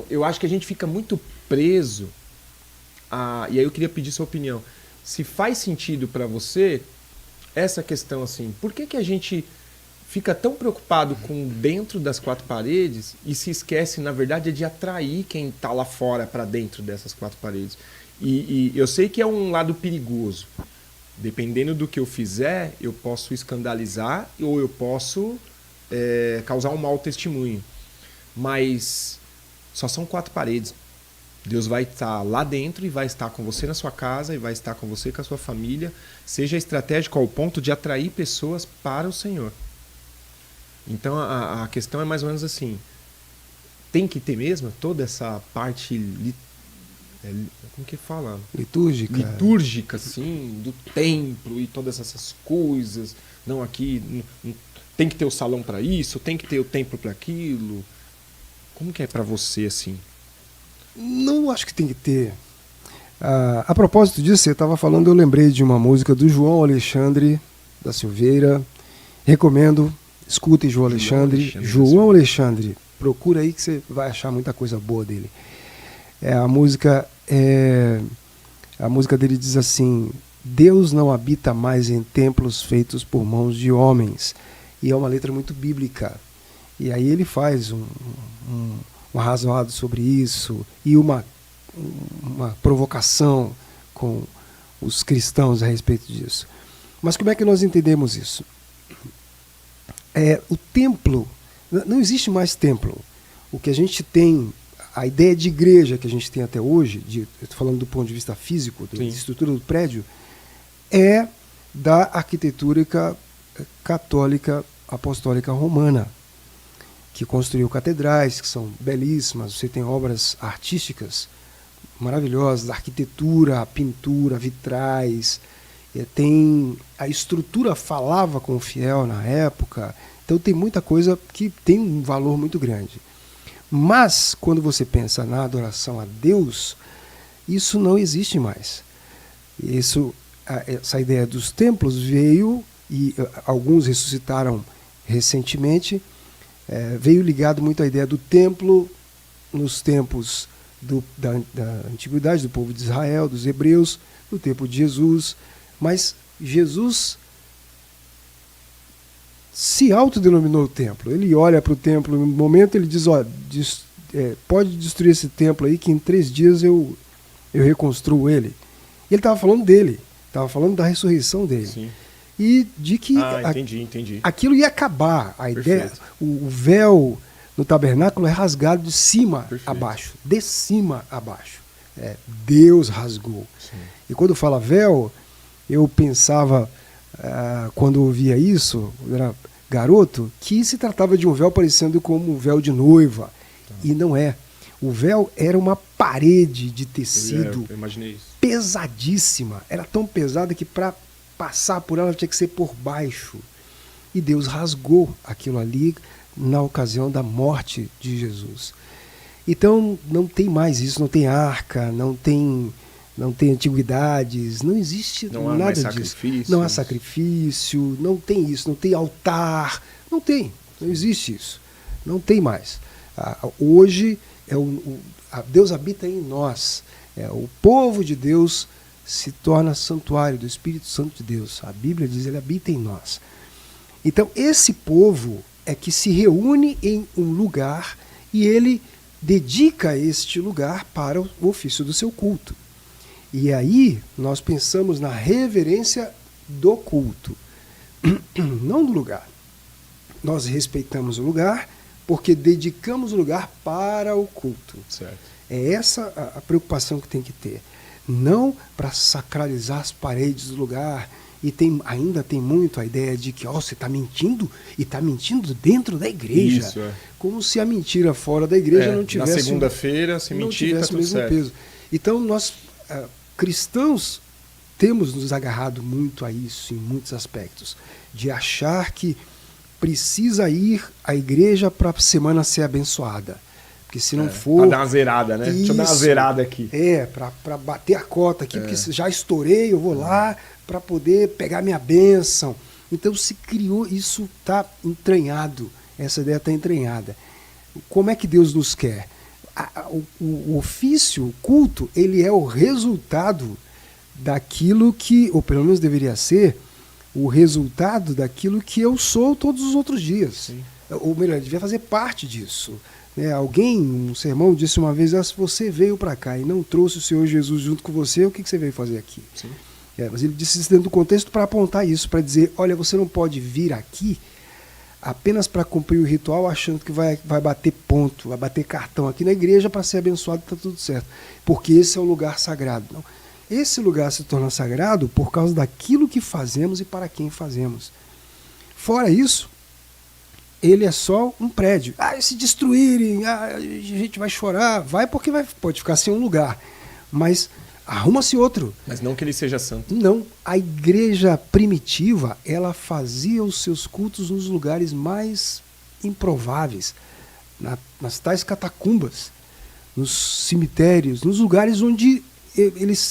Então, eu acho que a gente fica muito preso e aí eu queria pedir sua opinião. Se faz sentido para você essa questão assim, por que a gente fica tão preocupado com dentro das quatro paredes e se esquece, na verdade, de atrair quem está lá fora para dentro dessas quatro paredes? E eu sei que é um lado perigoso. Dependendo do que eu fizer, eu posso escandalizar ou eu posso causar um mau testemunho. Mas só são quatro paredes. Deus vai estar lá dentro e vai estar com você na sua casa e vai estar com você e com a sua família. Seja estratégico ao ponto de atrair pessoas para o Senhor. Então a questão é mais ou menos assim. Tem que ter mesmo toda essa parte como que fala? Litúrgica, assim, do templo e todas essas coisas. Não, aqui tem que ter o salão para isso, tem que ter o templo para aquilo. Como que é para você, assim? Não acho que tem que ter. A propósito disso, você estava falando, eu lembrei de uma música do João Alexandre da Silveira. Recomendo, escutem João Alexandre. João Alexandre, procura aí que você vai achar muita coisa boa dele. A música dele diz assim: Deus não habita mais em templos feitos por mãos de homens. E é uma letra muito bíblica. E aí ele faz um arrazoado sobre isso e uma provocação com os cristãos a respeito disso. Mas como é que nós entendemos isso? O templo, não existe mais templo. O que a gente tem, a ideia de igreja que a gente tem até hoje, eu estou falando do ponto de vista físico, da estrutura do prédio, é da arquitetura católica apostólica romana, que construiu catedrais, que são belíssimas. Você tem obras artísticas maravilhosas, a arquitetura, a pintura, vitrais. Tem a estrutura falava com o fiel na época. Então tem muita coisa que tem um valor muito grande. Mas, quando você pensa na adoração a Deus, isso não existe mais. Essa ideia dos templos veio, e alguns ressuscitaram recentemente, veio ligado muito à ideia do templo nos tempos da antiguidade, do povo de Israel, dos hebreus, no tempo de Jesus. Mas Jesus se autodenominou o templo. Ele olha para o templo, no momento ele diz, pode destruir esse templo aí que em 3 dias eu reconstruo ele. E ele estava falando dele, estava falando da ressurreição dele. Sim. E de que entendi. Aquilo ia acabar. A ideia, o véu no tabernáculo é rasgado de cima a baixo, de cima a baixo. Deus rasgou. Sim. E quando fala véu, eu pensava, quando eu ouvia isso, eu era garoto, que se tratava de um véu parecendo como um véu de noiva. E não é. O véu era uma parede de tecido pesadíssima. Era tão pesada que para passar por ela tinha que ser por baixo. E Deus rasgou aquilo ali na ocasião da morte de Jesus. Então não tem mais isso, não tem arca, não tem antiguidades, não existe nada disso. Não há sacrifício, não tem isso, não tem altar, não existe isso. Não tem mais. Hoje Deus habita em nós. O povo de Deus se torna santuário do Espírito Santo de Deus. A Bíblia diz que ele habita em nós. Então, esse povo é que se reúne em um lugar e ele dedica este lugar para o ofício do seu culto. E aí nós pensamos na reverência do culto, não do lugar. Nós respeitamos o lugar porque dedicamos o lugar para o culto. Certo. É essa a preocupação que tem que ter. Não para sacralizar as paredes do lugar. E ainda tem muito a ideia de que você está mentindo e está mentindo dentro da igreja. Isso, como se a mentira fora da igreja não tivesse... Na segunda-feira, se mentir, está tudo certo. Peso. Então, nós, cristãos, temos nos agarrado muito a isso em muitos aspectos. De achar que precisa ir à igreja para a semana ser abençoada. Porque se não for... Para dar uma zerada, né? Deixa eu dar uma zerada aqui. Para bater a cota aqui, porque já estourei, eu vou lá para poder pegar minha bênção. Então se criou, isso está entranhado, essa ideia está entranhada. Como é que Deus nos quer? o ofício, o culto, ele é o resultado daquilo que, ou pelo menos deveria ser, o resultado daquilo que eu sou todos os outros dias. Sim. Ou melhor, devia fazer parte disso. Alguém, um sermão, disse uma vez: se você veio para cá e não trouxe o Senhor Jesus junto com você, o que você veio fazer aqui? Sim. Mas ele disse isso dentro do contexto para apontar isso, para dizer: olha, você não pode vir aqui apenas para cumprir o ritual achando que vai bater ponto, vai bater cartão aqui na igreja para ser abençoado e está tudo certo. Porque esse é o lugar sagrado. Não. Esse lugar se torna sagrado por causa daquilo que fazemos e para quem fazemos. Fora isso, ele é só um prédio. Se destruírem, a gente vai chorar. Vai porque pode ficar sem um lugar. Mas arruma-se outro. Mas não que ele seja santo. Não. A igreja primitiva, ela fazia os seus cultos nos lugares mais improváveis. Nas tais catacumbas, nos cemitérios, nos lugares onde eles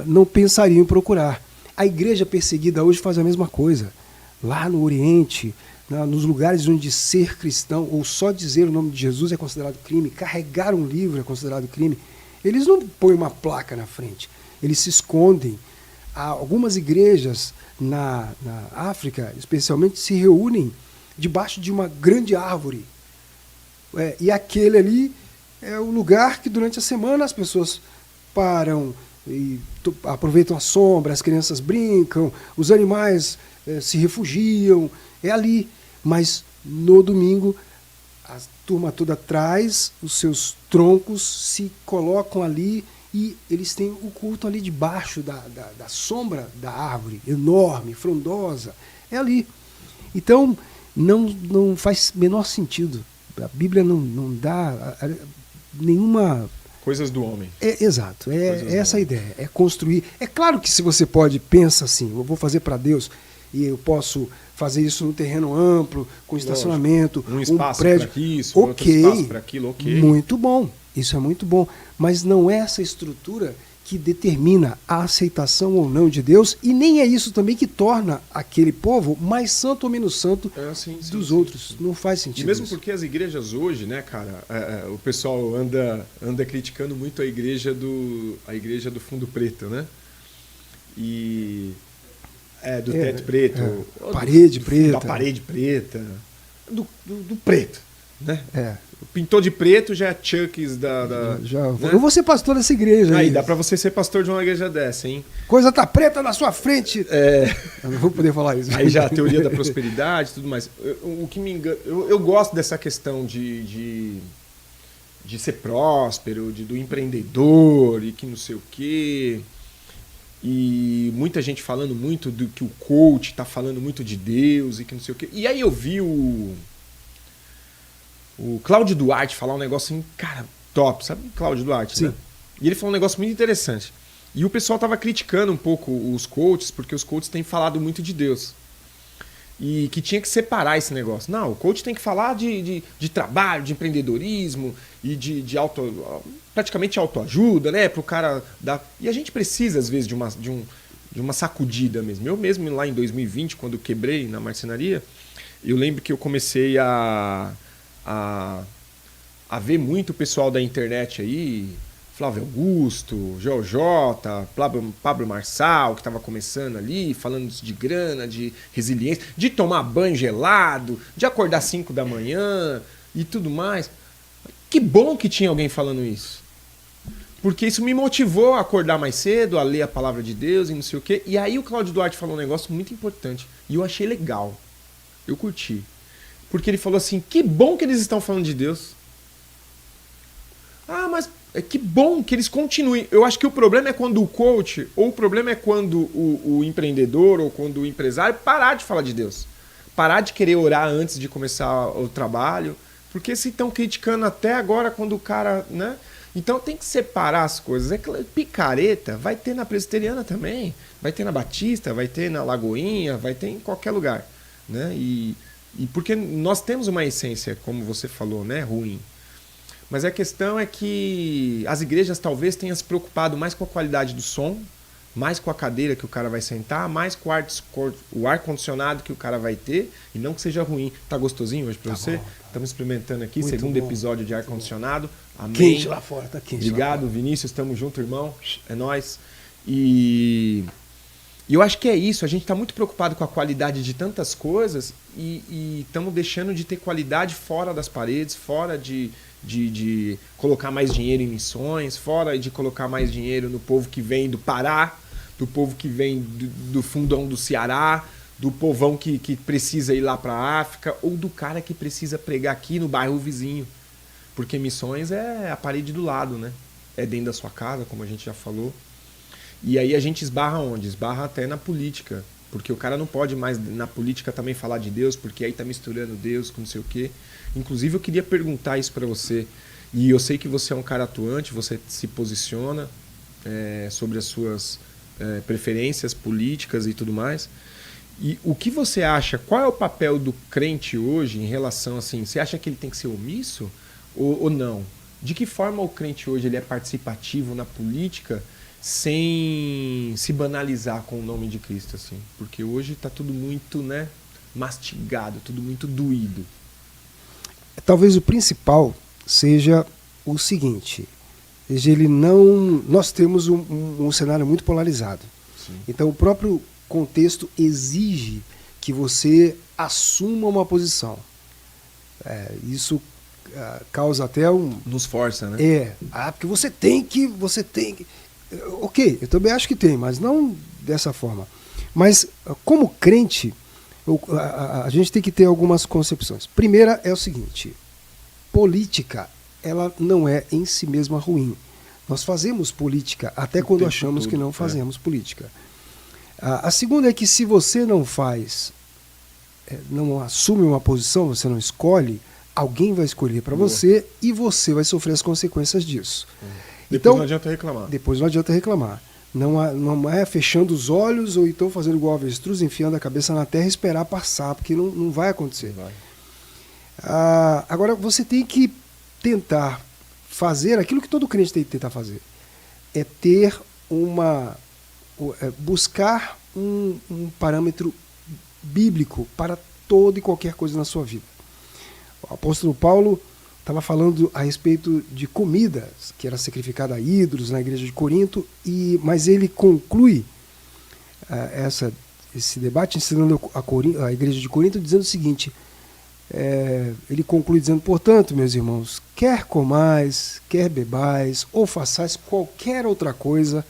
não pensariam em procurar. A igreja perseguida hoje faz a mesma coisa. Lá no Oriente, nos lugares onde ser cristão ou só dizer o nome de Jesus é considerado crime, carregar um livro é considerado crime, eles não põem uma placa na frente, eles se escondem. Algumas igrejas na África, especialmente, se reúnem debaixo de uma grande árvore. E aquele ali é o lugar que durante a semana as pessoas param e aproveitam a sombra, as crianças brincam, os animais se refugiam, é ali. Mas no domingo a turma toda traz os seus troncos, se colocam ali e eles têm o culto ali debaixo da sombra da árvore, enorme, frondosa, é ali. Então não faz menor sentido. A Bíblia não dá nenhuma... Coisas do homem. Exato, essa a ideia, é construir. É claro que se você pensa assim, eu vou fazer para Deus e eu posso fazer isso num terreno amplo, com estacionamento, um espaço prédio. Para isso, outro espaço para aquilo, ok. Muito bom, isso é muito bom. Mas não é essa estrutura que determina a aceitação ou não de Deus, e nem é isso também que torna aquele povo mais santo ou menos santo dos outros. Sim. Não faz sentido. E mesmo isso. porque as igrejas hoje, né, cara, o pessoal anda criticando muito a igreja do fundo preto, né? E do teto preto, parede preta, da parede preta, do preto, né? Pintou de preto já é Chucks da né? Eu vou ser pastor dessa igreja. Aí dá pra você ser pastor de uma igreja dessa, hein? Coisa tá preta na sua frente. Eu não vou poder falar isso. Aí já a teoria da prosperidade e tudo mais. O que me engana, eu gosto dessa questão de ser próspero, do empreendedor e que não sei o quê. E muita gente falando muito do que o coach tá falando muito de Deus e que não sei o quê. E aí eu vi o Cláudio Duarte falar um negócio assim, cara, top, sabe o Cláudio Duarte, Sim. Né? E ele falou um negócio muito interessante. E o pessoal tava criticando um pouco os coaches, porque os coaches têm falado muito de Deus. E que tinha que separar esse negócio. Não, o coach tem que falar de trabalho, de empreendedorismo e de praticamente autoajuda, né? Pro cara dar... E a gente precisa, às vezes, de uma sacudida mesmo. Eu mesmo, lá em 2020, quando eu quebrei na marcenaria, eu lembro que eu comecei a ver muito o pessoal da internet aí, Flávio Augusto, Georjota, Pablo Marçal, que estava começando ali, falando de grana, de resiliência, de tomar banho gelado, de acordar 5 da manhã e tudo mais. Que bom que tinha alguém falando isso. Porque isso me motivou a acordar mais cedo, a ler a palavra de Deus e não sei o quê. E aí o Cláudio Duarte falou um negócio muito importante. E eu achei legal. Eu curti. Porque ele falou assim, que bom que eles estão falando de Deus. Mas que bom que eles continuem. Eu acho que o problema é quando o coach, ou o problema é quando o empreendedor, ou quando o empresário parar de falar de Deus. Parar de querer orar antes de começar o trabalho. Porque se estão criticando até agora quando o cara... né? Então tem que separar as coisas. É que picareta vai ter na presbiteriana também. Vai ter na Batista, vai ter na Lagoinha, vai ter em qualquer lugar. Né? E porque nós temos uma essência, como você falou, né, ruim. Mas a questão é que as igrejas talvez tenham se preocupado mais com a qualidade do som, mais com a cadeira que o cara vai sentar, mais com o ar-condicionado que o cara vai ter, e não que seja ruim. Tá gostosinho hoje para você? Estamos experimentando aqui, muito segundo bom. Episódio de ar-condicionado. Amém. Quente lá fora, tá quente. Obrigado, Vinícius, estamos junto, irmão. É nóis. E eu acho que é isso, a gente está muito preocupado com a qualidade de tantas coisas e estamos deixando de ter qualidade fora das paredes, fora de colocar mais dinheiro em missões, fora de colocar mais dinheiro no povo que vem do Pará, do povo que vem do fundão do Ceará, do povão que precisa ir lá para a África, ou do cara que precisa pregar aqui no bairro vizinho. Porque missões é a parede do lado, né? É dentro da sua casa, como a gente já falou. E aí a gente esbarra onde? Esbarra até na política. Porque o cara não pode mais na política também falar de Deus, porque aí tá misturando Deus com não sei o quê. Inclusive eu queria perguntar isso para você. E eu sei que você é um cara atuante, você se posiciona sobre as suas preferências políticas e tudo mais. E o que você acha, qual é o papel do crente hoje em relação assim, você acha que ele tem que ser omisso ou não? De que forma o crente hoje ele é participativo na política sem se banalizar com o nome de Cristo, assim? Porque hoje está tudo muito, né, mastigado, tudo muito doído. Talvez o principal seja o seguinte, ele não, nós temos um cenário muito polarizado. Sim. Então o próprio contexto exige que você assuma uma posição. Isso causa até um... Nos força, né? Porque você tem que... Ok, eu também acho que tem, mas não dessa forma. Mas, como crente, a gente tem que ter algumas concepções. Primeira é o seguinte, política, ela não é em si mesma ruim. Nós fazemos política até quando achamos que não fazemos política. A segunda é que se você não faz, não assume uma posição, você não escolhe, alguém vai escolher para você e você vai sofrer as consequências disso. Depois não adianta reclamar. Depois não adianta reclamar. Não é fechando os olhos ou então fazendo igual a avestruz, enfiando a cabeça na terra e esperar passar, porque não vai acontecer. Vai. Agora, você tem que tentar fazer aquilo que todo crente tem que tentar fazer. É ter buscar um parâmetro bíblico para toda e qualquer coisa na sua vida. O apóstolo Paulo estava falando a respeito de comida que era sacrificada a ídolos na igreja de Corinto, mas ele conclui esse debate ensinando a igreja de Corinto dizendo o seguinte, ele conclui dizendo, portanto, meus irmãos, quer comais, quer bebais, ou façais qualquer outra coisa,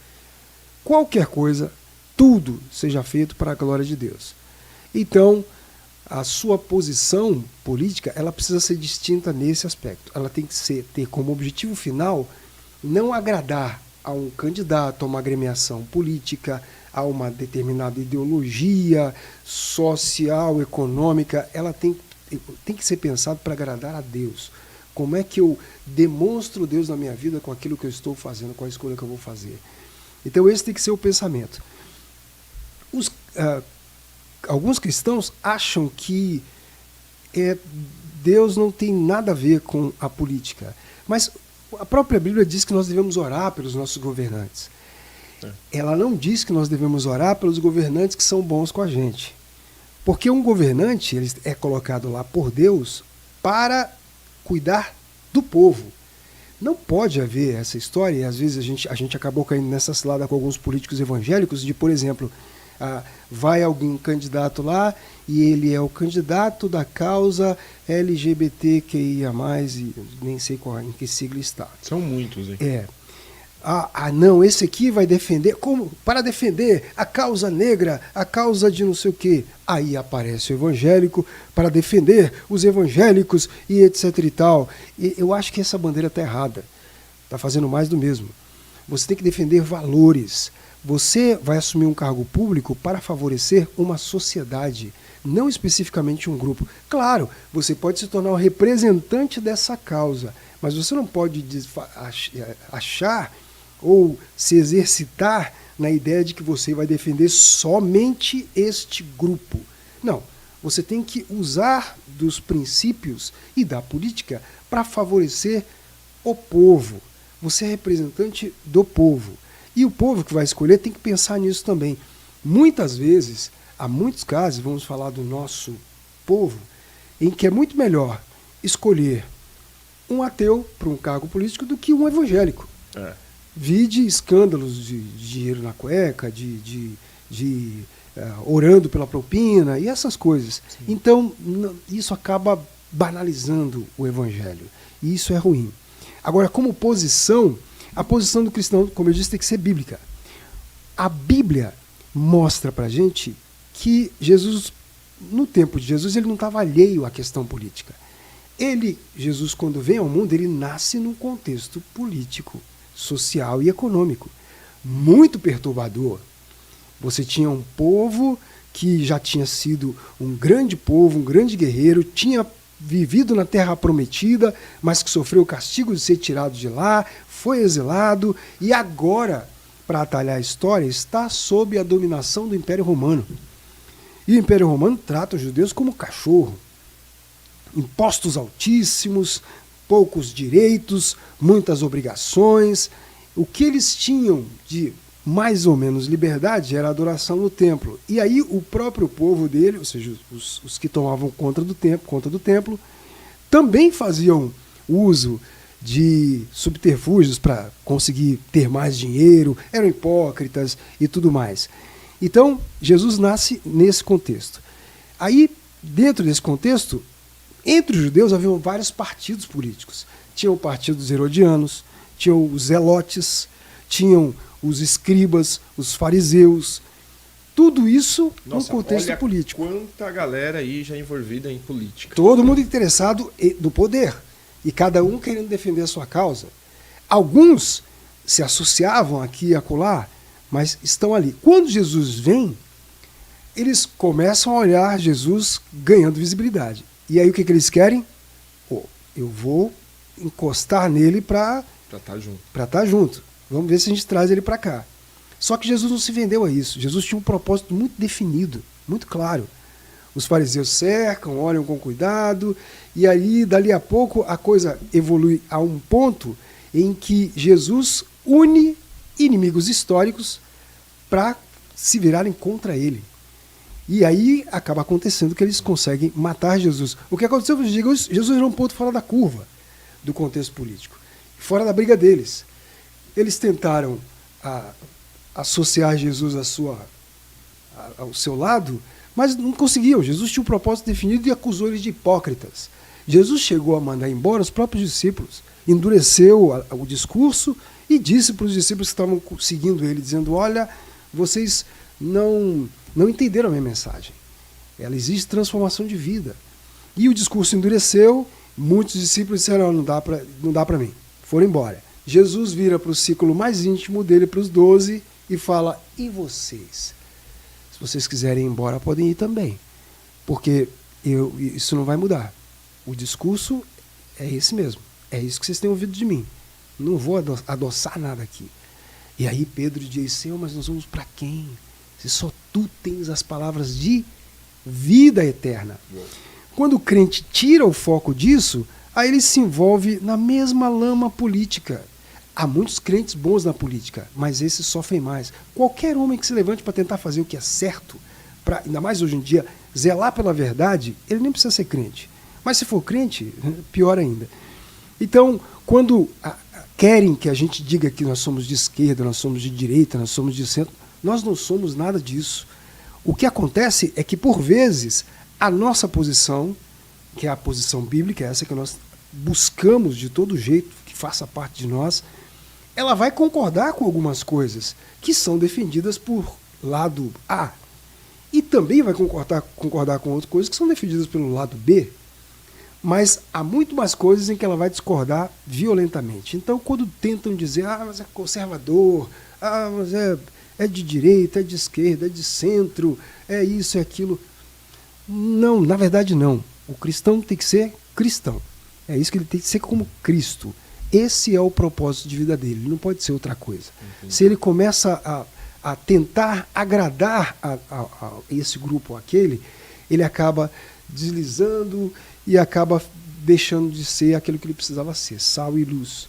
tudo seja feito para a glória de Deus. Então, a sua posição política, ela precisa ser distinta nesse aspecto. Ela tem que ter como objetivo final não agradar a um candidato, a uma agremiação política, a uma determinada ideologia social, econômica. Ela tem que ser pensada para agradar a Deus. Como é que eu demonstro Deus na minha vida com aquilo que eu estou fazendo, com a escolha que eu vou fazer? Então esse tem que ser o pensamento. Alguns cristãos acham que Deus não tem nada a ver com a política. Mas a própria Bíblia diz que nós devemos orar pelos nossos governantes. Ela não diz que nós devemos orar pelos governantes que são bons com a gente. Porque um governante ele é colocado lá por Deus para cuidar do povo. Não pode haver essa história, e às vezes a gente acabou caindo nessa cilada com alguns políticos evangélicos, de, por exemplo, vai algum candidato lá e ele é o candidato da causa LGBTQIA+, e nem sei em que sigla está. São muitos, hein? Não, esse aqui vai defender, para defender a causa negra, a causa de não sei o quê. Aí aparece o evangélico para defender os evangélicos e etc e tal. E eu acho que essa bandeira está errada. Está fazendo mais do mesmo. Você tem que defender valores. Você vai assumir um cargo público para favorecer uma sociedade, não especificamente um grupo. Claro, você pode se tornar o representante dessa causa, mas você não pode achar ou se exercitar na ideia de que você vai defender somente este grupo. Não, você tem que usar dos princípios e da política para favorecer o povo. Você é representante do povo. E o povo que vai escolher tem que pensar nisso também. Muitas vezes, há muitos casos, vamos falar do nosso povo, em que é muito melhor escolher um ateu para um cargo político do que um evangélico. Vide escândalos de dinheiro na cueca, orando pela propina e essas coisas. Sim. Então, isso acaba banalizando o evangelho. E isso é ruim. Agora, como posição, a posição do cristão, como eu disse, tem que ser bíblica. A Bíblia mostra pra gente que Jesus, no tempo de Jesus, ele não estava alheio à questão política. Jesus, quando vem ao mundo, ele nasce num contexto político, social e econômico muito perturbador. Você tinha um povo que já tinha sido um grande povo, um grande guerreiro, tinha vivido na terra prometida, mas que sofreu o castigo de ser tirado de lá, foi exilado e agora, para atalhar a história, está sob a dominação do Império Romano. E o Império Romano trata os judeus como cachorro. Impostos altíssimos, poucos direitos, muitas obrigações. O que eles tinham de mais ou menos liberdade era a adoração no templo. E aí o próprio povo dele, ou seja, os que tomavam conta do templo, também faziam uso de subterfúgios para conseguir ter mais dinheiro, eram hipócritas e tudo mais. Então, Jesus nasce nesse contexto. Aí, dentro desse contexto, entre os judeus haviam vários partidos políticos. Tinha o partido dos herodianos, tinham os zelotes, tinham os escribas, os fariseus, tudo isso no contexto político. Quanta galera aí já envolvida em política. Todo mundo interessado no poder, e cada um querendo defender a sua causa. Alguns se associavam aqui e acolá, mas estão ali. Quando Jesus vem, eles começam a olhar Jesus ganhando visibilidade. E aí o que eles querem? Eu vou encostar nele para estar junto. Vamos ver se a gente traz ele para cá. Só que Jesus não se vendeu a isso. Jesus tinha um propósito muito definido, muito claro. Os fariseus cercam, olham com cuidado, e aí, dali a pouco, a coisa evolui a um ponto em que Jesus une inimigos históricos para se virarem contra ele. E aí acaba acontecendo que eles conseguem matar Jesus. O que aconteceu foi que Jesus era um ponto fora da curva do contexto político, fora da briga deles. Eles tentaram associar Jesus ao seu lado, mas não conseguiam. Jesus tinha um propósito definido e acusou eles de hipócritas. Jesus chegou a mandar embora os próprios discípulos, endureceu o discurso e disse para os discípulos que estavam seguindo ele, dizendo: olha, vocês não entenderam a minha mensagem. Ela exige transformação de vida. E o discurso endureceu, muitos discípulos disseram: não dá para mim. Foram embora. Jesus vira para o círculo mais íntimo dele, para os 12, e fala: e vocês? Se vocês quiserem ir embora, podem ir também. Porque isso não vai mudar. O discurso é esse mesmo. É isso que vocês têm ouvido de mim. Não vou adoçar nada aqui. E aí Pedro diz: Senhor, mas nós vamos para quem? Se só tu tens as palavras de vida eterna. Quando o crente tira o foco disso, aí ele se envolve na mesma lama política. Há muitos crentes bons na política, mas esses sofrem mais. Qualquer homem que se levante para tentar fazer o que é certo, ainda mais hoje em dia, zelar pela verdade, ele nem precisa ser crente. Mas se for crente, pior ainda. Então, quando querem que a gente diga que nós somos de esquerda, nós somos de direita, nós somos de centro, nós não somos nada disso. O que acontece é que, por vezes, a nossa posição, que é a posição bíblica, essa que nós buscamos de todo jeito, que faça parte de nós, ela vai concordar com algumas coisas que são defendidas por lado A. E também vai concordar com outras coisas que são defendidas pelo lado B. Mas há muito mais coisas em que ela vai discordar violentamente. Então, quando tentam dizer: mas é conservador, mas é de direita, é de esquerda, é de centro, é isso, é aquilo. Não, na verdade não. O cristão tem que ser cristão. É isso que ele tem que ser, como Cristo. Esse é o propósito de vida dele, ele não pode ser outra coisa. Entendi. Se ele começa a tentar agradar a esse grupo ou aquele, ele acaba deslizando e acaba deixando de ser aquilo que ele precisava ser, sal e luz.